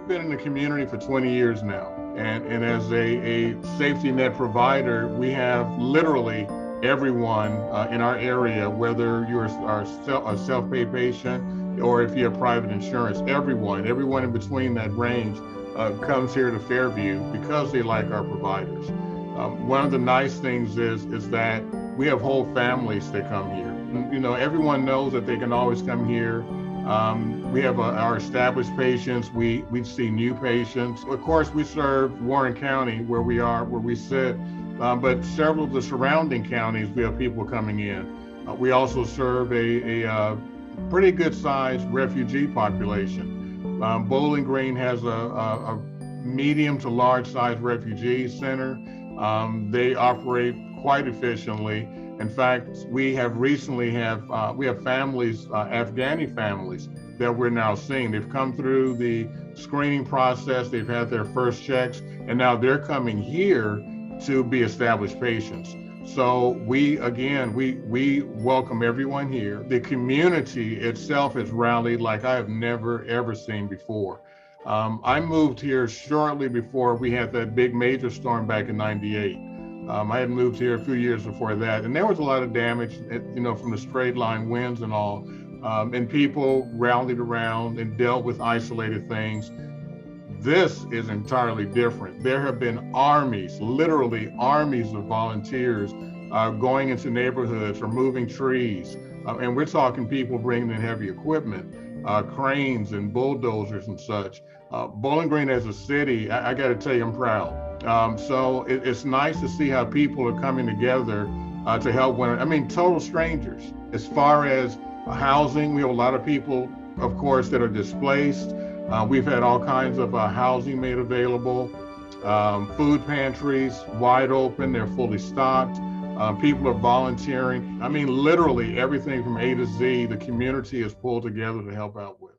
We've been in the community for 20 years now. And as a safety net provider, we have literally everyone in our area, whether you're a self-pay patient or if you have private insurance, everyone in between that range comes here to Fairview because they like our providers. One of the nice things is that we have whole families that come here. You know, everyone knows that they can always come here. We have our established patients. We see new patients. Of course, we serve Warren County where we sit, but several of the surrounding counties, we have people coming in. We also serve a pretty good sized refugee population. Bowling Green has a medium to large sized refugee center. They operate quite efficiently. In fact, we have families, Afghani families that we're now seeing. They've come through the screening process, they've had their first checks, and now they're coming here to be established patients. So we welcome everyone here. The community itself has rallied like I have never, ever seen before. I moved here shortly before we had that big major storm back in '98. I had moved here a few years before that, and there was a lot of damage, you know, from the straight line winds and all, and people rallied around and dealt with isolated things. This is entirely different. There have been armies, literally armies of volunteers going into neighborhoods, removing trees, and we're talking people bringing in heavy equipment, cranes and bulldozers and such. Bowling Green as a city, I got to tell you, I'm proud. So it's nice to see how people are coming together to help one. I mean, total strangers. As far as housing, we have a lot of people, of course, that are displaced. We've had all kinds of housing made available. Food pantries wide open, they're fully stocked. People are volunteering. I mean, literally everything from A to Z, the community is pulled together to help out with.